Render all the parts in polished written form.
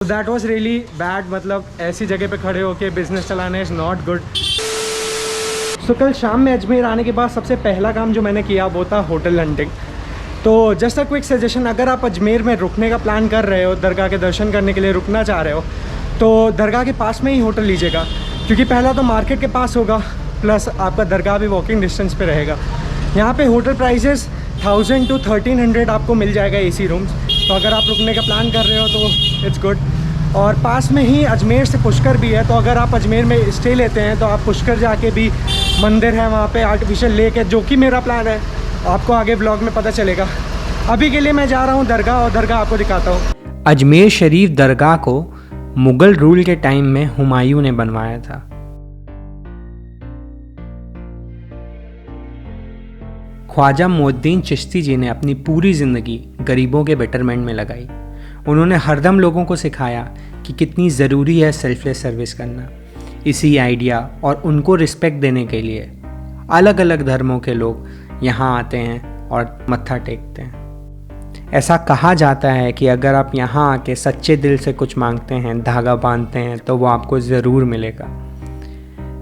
That was really bad. मतलब ऐसी जगह पे खड़े होके बिजनेस चलाना इज़ नॉट गुड। सो कल शाम में अजमेर आने के बाद सबसे पहला काम जो मैंने किया वो था होटल हंटिंग। तो जस्ट अ क्विक सजेशन, अगर आप अजमेर में रुकने का प्लान कर रहे हो, दरगाह के दर्शन करने के लिए रुकना चाह रहे हो, तो दरगाह के पास में ही होटल लीजिएगा, क्योंकि पहला तो मार्केट के पास होगा, प्लस आपका दरगाह भी वॉकिंग डिस्टेंस पे रहेगा। यहाँ पे होटल प्राइसेस 1000 to 1300 आपको मिल जाएगा एसी रूम्स। तो अगर आप रुकने का प्लान कर रहे हो तो इट्स गुड। और पास में ही अजमेर से पुष्कर भी है, तो अगर आप अजमेर में स्टे लेते हैं तो आप पुष्कर जाके भी, मंदिर है वहाँ पे, आर्टिफिशियल लेक है, जो कि मेरा प्लान है, आपको आगे ब्लॉग में पता चलेगा। अभी के लिए मैं जा रहा हूँ दरगाह, और दरगाह आपको दिखाता हूँ। अजमेर शरीफ दरगाह को मुग़ल रूल के टाइम में हुमायूं ने बनवाया था। ख्वाजा मोइनुद्दीन चिश्ती जी ने अपनी पूरी ज़िंदगी गरीबों के बेटरमेंट में लगाई। उन्होंने हरदम लोगों को सिखाया कि कितनी ज़रूरी है सेल्फलेस सर्विस करना। इसी आइडिया और उनको रिस्पेक्ट देने के लिए अलग अलग धर्मों के लोग यहाँ आते हैं और मत्था टेकते हैं। ऐसा कहा जाता है कि अगर आप यहाँ आके सच्चे दिल से कुछ मांगते हैं, धागा बांधते हैं, तो वो आपको ज़रूर मिलेगा।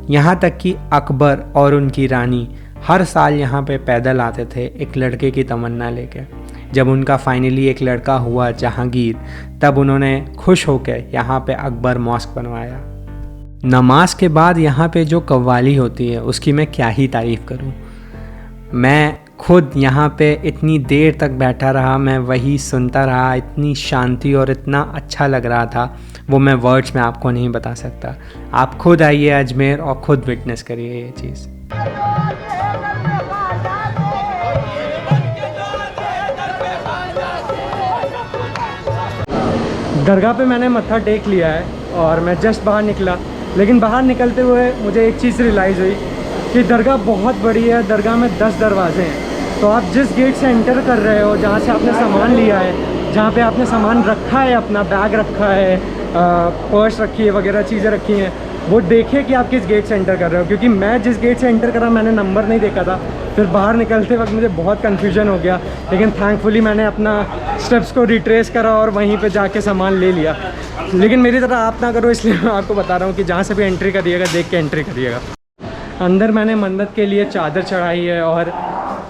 यहाँ तक कि अकबर और उनकी रानी हर साल यहाँ पे पैदल आते थे एक लड़के की तमन्ना लेके। जब उनका फाइनली एक लड़का हुआ जहांगीर, तब उन्होंने खुश होकर यहाँ पे अकबर मॉस्क बनवाया। नमाज के बाद यहाँ पे जो कव्वाली होती है उसकी मैं क्या ही तारीफ़ करूँ। मैं खुद यहाँ पे इतनी देर तक बैठा रहा, मैं वही सुनता रहा, इतनी शांति और इतना अच्छा लग रहा था, वो मैं वर्ड्स में आपको नहीं बता सकता। आप खुद आइए अजमेर और खुद विटनेस करिए ये चीज़। दरगाह पे मैंने मत्था टेक लिया है और मैं जस्ट बाहर निकला, लेकिन बाहर निकलते हुए मुझे एक चीज़ रियलाइज़ हुई कि दरगाह बहुत बड़ी है। दरगाह में 10 दरवाजे हैं। तो आप जिस गेट से एंटर कर रहे हो, जहाँ से आपने सामान लिया है, जहाँ पे आपने सामान रखा है, अपना बैग रखा है, पर्स रखी है, वगैरह चीज़ें रखी हैं, वो देखिए कि आप किस गेट से एंटर कर रहे हो। क्योंकि मैं जिस गेट से एंटर करा मैंने नंबर नहीं देखा था, फिर बाहर निकलते वक्त मुझे बहुत कन्फ्यूजन हो गया, लेकिन थैंकफुली मैंने अपना स्टेप्स को रिट्रेस करा और वहीं पे जाके सामान ले लिया। लेकिन मेरी तरह आप ना करो, इसलिए मैं आपको बता रहा हूँ कि जहाँ से भी एंट्री करिएगा देख के एंट्री करिएगा। अंदर मैंने मन्नत के लिए चादर चढ़ाई है और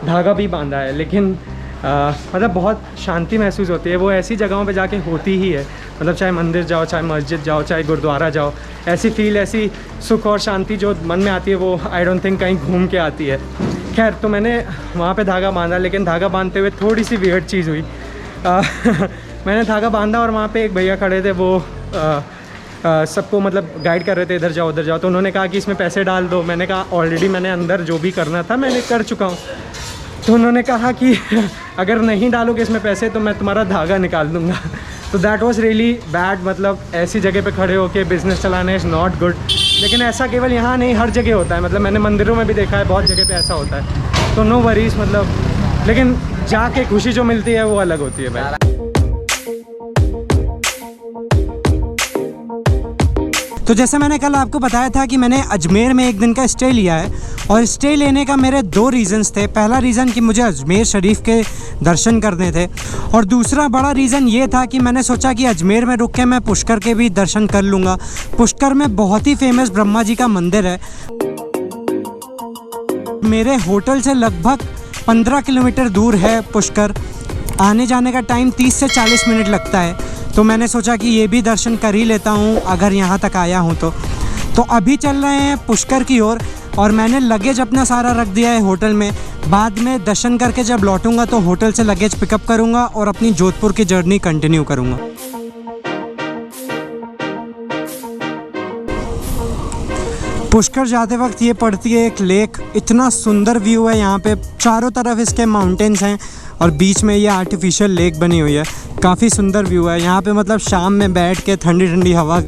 धागा भी बांधा है, लेकिन मतलब बहुत शांति महसूस होती है। वो ऐसी जगहों पे जाके होती ही है, मतलब चाहे मंदिर जाओ, चाहे मस्जिद जाओ, चाहे गुरुद्वारा जाओ, ऐसी फील, ऐसी सुख और शांति जो मन में आती है वो आई डोंट थिंक कहीं घूम के आती है। खैर, तो मैंने वहाँ पे धागा बांधा, लेकिन धागा बांधते हुए थोड़ी सी वियर्ड चीज़ हुई। मैंने धागा बांधा और वहाँ पे एक भैया खड़े थे, वो सबको मतलब गाइड कर रहे थे, इधर जाओ उधर जाओ। तो उन्होंने कहा कि इसमें पैसे डाल दो। मैंने कहा ऑलरेडी मैंने अंदर जो भी करना था मैंने कर चुका हूँ। तो उन्होंने कहा कि अगर नहीं डालोगे इसमें पैसे तो मैं तुम्हारा धागा निकाल दूँगा। तो दैट वाज रियली बैड। मतलब ऐसी जगह पे खड़े होके बिज़नेस चलाना इज़ नॉट गुड। लेकिन ऐसा केवल यहाँ नहीं, हर जगह होता है। मतलब मैंने मंदिरों में भी देखा है, बहुत जगह पे ऐसा होता है। तो नो वरीज, मतलब लेकिन जाके खुशी जो मिलती है वो अलग होती है भाई। तो जैसे मैंने कल आपको बताया था कि मैंने अजमेर में एक दिन का स्टे लिया है, और स्टे लेने का मेरे 2 रीज़न्स थे। पहला रीज़न कि मुझे अजमेर शरीफ के दर्शन करने थे, और दूसरा बड़ा रीज़न ये था कि मैंने सोचा कि अजमेर में रुक के मैं पुष्कर के भी दर्शन कर लूँगा। पुष्कर में बहुत ही फेमस ब्रह्मा जी का मंदिर है। मेरे होटल से लगभग 15 किलोमीटर दूर है पुष्कर। आने जाने का टाइम 30 से 40 मिनट लगता है। तो मैंने सोचा कि ये भी दर्शन कर ही लेता हूँ अगर यहाँ तक आया हूँ तो अभी चल रहे हैं पुष्कर की ओर। और मैंने लगेज अपना सारा रख दिया है होटल में। बाद में दर्शन करके जब लौटूंगा तो होटल से लगेज पिकअप करूँगा और अपनी जोधपुर की जर्नी कंटिन्यू करूँगा। पुष्कर जाते वक्त ये पड़ती है एक लेक। इतना सुंदर व्यू है यहाँ पे, चारों तरफ इसके माउंटेन्स हैं और बीच में ये आर्टिफिशियल लेक बनी हुई है। काफ़ी सुंदर व्यू है यहाँ पे। मतलब शाम में बैठ के ठंडी ठंडी हवा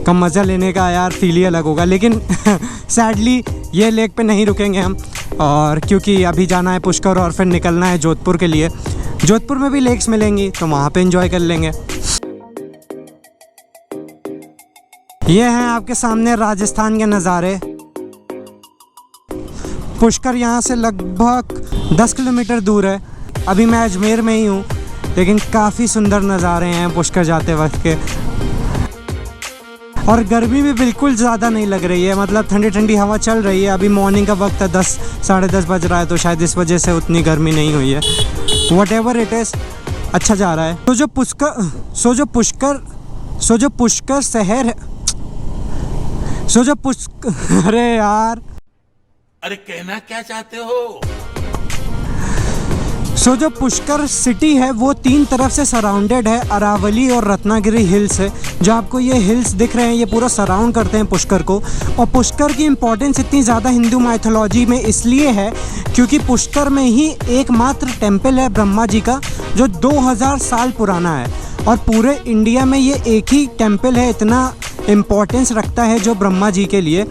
का मज़ा लेने का यार फील ही अलग होगा। लेकिन सैडली ये लेक पे नहीं रुकेंगे हम, और क्योंकि अभी जाना है पुष्कर और फिर निकलना है जोधपुर के लिए। जोधपुर में भी लेक्स मिलेंगी तो वहाँ पे एंजॉय कर लेंगे। ये हैं आपके सामने राजस्थान के नज़ारे। पुष्कर यहाँ से लगभग 10 किलोमीटर दूर है। अभी मैं अजमेर में ही हूँ, लेकिन काफ़ी सुंदर नज़ारे हैं पुष्कर जाते वक्त के। और गर्मी भी बिल्कुल ज़्यादा नहीं लग रही है, मतलब ठंडी ठंडी हवा चल रही है। अभी मॉर्निंग का वक्त है, 10 साढ़े 10 बज रहा है, तो शायद इस वजह से उतनी गर्मी नहीं हुई है। व्हाटएवर इट इज़, अच्छा जा रहा है। तो जो पुष्कर शहर है, अरे यार, अरे कहना क्या चाहते हो? जो पुष्कर सिटी है वो 3 तरफ से सराउंडेड है, अरावली और रत्नागिरी हिल्स है। जो आपको ये हिल्स दिख रहे हैं ये पूरा सराउंड करते हैं पुष्कर को। और पुष्कर की इम्पोर्टेंस इतनी ज़्यादा हिंदू माइथोलॉजी में इसलिए है क्योंकि पुष्कर में ही एकमात्र टेम्पल है ब्रह्मा जी का जो 2000 साल पुराना है, और पूरे इंडिया में ये एक ही टेम्पल है, इतना इम्पोर्टेंस रखता है जो ब्रह्मा जी के लिए।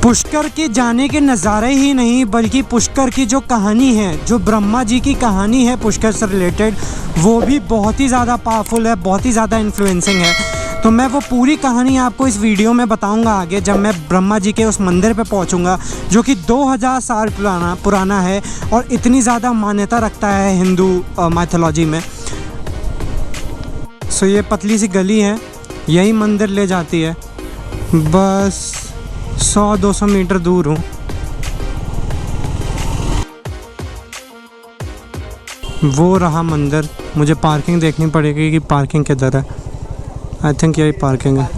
पुष्कर के जाने के नज़ारे ही नहीं बल्कि पुष्कर की जो कहानी है, जो ब्रह्मा जी की कहानी है पुष्कर से रिलेटेड, वो भी बहुत ही ज़्यादा पावरफुल है, बहुत ही ज़्यादा इन्फ्लुएंसिंग है। तो मैं वो पूरी कहानी आपको इस वीडियो में बताऊंगा आगे, जब मैं ब्रह्मा जी के उस मंदिर पे पहुंचूंगा जो कि 2000 साल पुराना है और इतनी ज़्यादा मान्यता रखता है हिंदू माइथोलॉजी में। सो ये पतली सी गली है, यही मंदिर ले जाती है, बस 100-200 मीटर दूर हूँ। वो रहा मंदिर, मुझे पार्किंग देखनी पड़ेगी कि पार्किंग किधर है। आई थिंक यही पार्किंग है।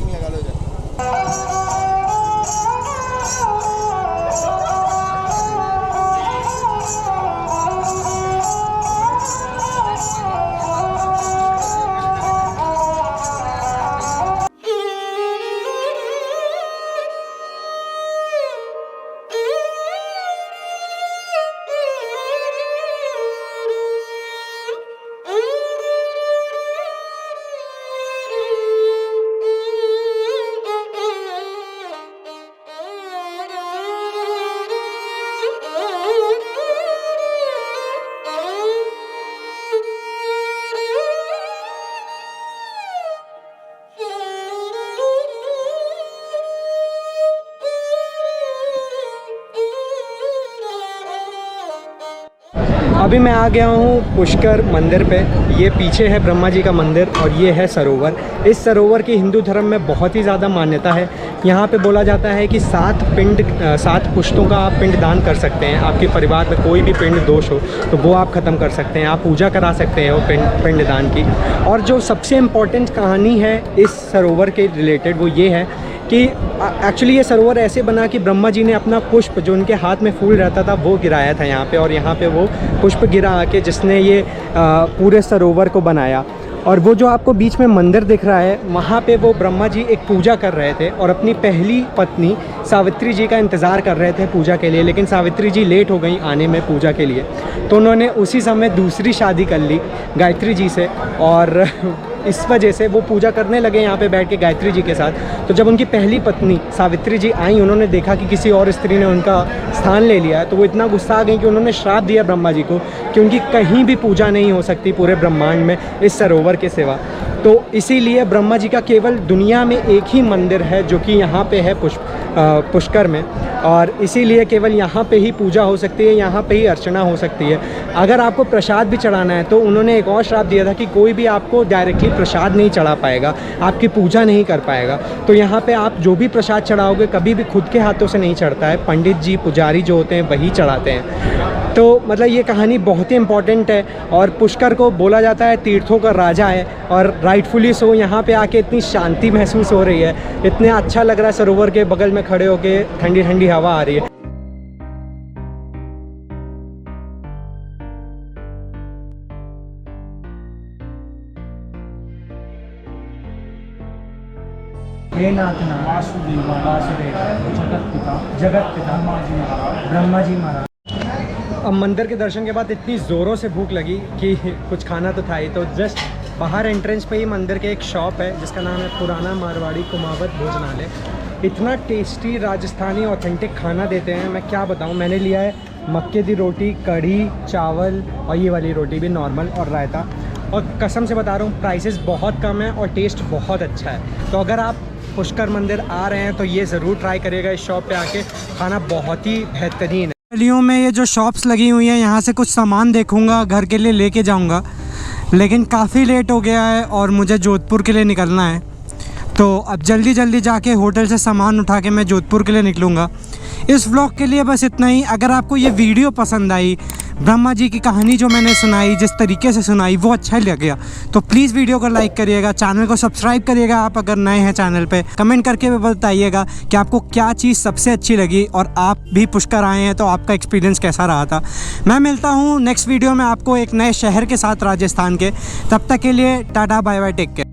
अभी मैं आ गया हूँ पुष्कर मंदिर पे। ये पीछे है ब्रह्मा जी का मंदिर और ये है सरोवर। इस सरोवर की हिंदू धर्म में बहुत ही ज़्यादा मान्यता है। यहाँ पे बोला जाता है कि 7 पुश्तों का आप पिंड दान कर सकते हैं। आपके परिवार में कोई भी पिंड दोष हो तो वो आप ख़त्म कर सकते हैं, आप पूजा करा सकते हैं वो पिंड दान की। और जो सबसे इम्पॉर्टेंट कहानी है इस सरोवर के रिलेटेड वो ये है कि एक्चुअली ये सरोवर ऐसे बना कि ब्रह्मा जी ने अपना पुष्प जो उनके हाथ में फूल रहता था वो गिराया था यहाँ पे, और यहाँ पे वो पुष्प गिरा आके जिसने ये पूरे सरोवर को बनाया। और वो जो आपको बीच में मंदिर दिख रहा है वहाँ पे वो ब्रह्मा जी एक पूजा कर रहे थे और अपनी पहली पत्नी सावित्री जी का इंतज़ार कर रहे थे पूजा के लिए, लेकिन सावित्री जी लेट हो गई आने में पूजा के लिए, तो उन्होंने उसी समय दूसरी शादी कर ली गायत्री जी से, और इस वजह से वो पूजा करने लगे यहाँ पे बैठ के गायत्री जी के साथ। तो जब उनकी पहली पत्नी सावित्री जी आई, उन्होंने देखा कि किसी और स्त्री ने उनका स्थान ले लिया है, तो वो इतना गुस्सा आ गई कि उन्होंने श्राप दिया ब्रह्मा जी को कि उनकी कहीं भी पूजा नहीं हो सकती पूरे ब्रह्मांड में इस सरोवर के सिवा। तो इसीलिए ब्रह्मा जी का केवल दुनिया में एक ही मंदिर है जो कि यहाँ पे है पुष्कर में, और इसीलिए केवल यहाँ पे ही पूजा हो सकती है, यहाँ पे ही अर्चना हो सकती है। अगर आपको प्रसाद भी चढ़ाना है तो उन्होंने एक और श्राप दिया था कि कोई भी आपको डायरेक्टली प्रसाद नहीं चढ़ा पाएगा, आपकी पूजा नहीं कर पाएगा। तो यहाँ पे आप जो भी प्रसाद चढ़ाओगे कभी भी खुद के हाथों से नहीं चढ़ता है, पंडित जी पुजारी जो होते हैं वही चढ़ाते हैं। तो मतलब ये कहानी बहुत ही इम्पॉर्टेंट है, और पुष्कर को बोला जाता है तीर्थों का राजा है, और राइटफुली सो। यहाँ पे आके इतनी शांति महसूस हो रही है, इतना अच्छा लग रहा है सरोवर के बगल में खड़े होके, ठंडी ठंडी हवा आ रही है। हे नाथ वासुदेव जगत पिता ब्रह्मा जी महाराज। अब मंदिर के दर्शन के बाद इतनी ज़ोरों से भूख लगी कि कुछ खाना तो था ही, तो जस्ट बाहर एंट्रेंस पे ही मंदिर के एक शॉप है जिसका नाम है पुराना मारवाड़ी कुमावत भोजनालय। इतना टेस्टी राजस्थानी ऑथेंटिक खाना देते हैं, मैं क्या बताऊं। मैंने लिया है मक्के की रोटी, कढ़ी, चावल और ये वाली रोटी भी नॉर्मल, और रायता। और कसम से बता रहा हूँ प्राइसेस बहुत कम है और टेस्ट बहुत अच्छा है। तो अगर आप पुष्कर मंदिर आ रहे हैं तो ये ज़रूर ट्राई करिएगा इस शॉप पे आके, खाना बहुत ही बेहतरीन है। गलियों में ये जो शॉप्स लगी हुई हैं यहाँ से कुछ सामान देखूँगा, घर के लिए लेके जाऊँगा, लेकिन काफ़ी लेट हो गया है और मुझे जोधपुर के लिए निकलना है। तो अब जल्दी जल्दी जाके होटल से सामान उठा के मैं जोधपुर के लिए निकलूँगा। इस व्लॉग के लिए बस इतना ही। अगर आपको ये वीडियो पसंद आई, ब्रह्मा जी की कहानी जो मैंने सुनाई, जिस तरीके से सुनाई वो अच्छा लगा तो प्लीज़ वीडियो को लाइक करिएगा, चैनल को सब्सक्राइब करिएगा आप अगर नए हैं चैनल पे। कमेंट करके भी बताइएगा कि आपको क्या चीज़ सबसे अच्छी लगी और आप भी पुष्कर आए हैं तो आपका एक्सपीरियंस कैसा रहा था। मैं मिलता हूँ नेक्स्ट वीडियो में आपको एक नए शहर के साथ राजस्थान के। तब तक के लिए tata bye bye, take care.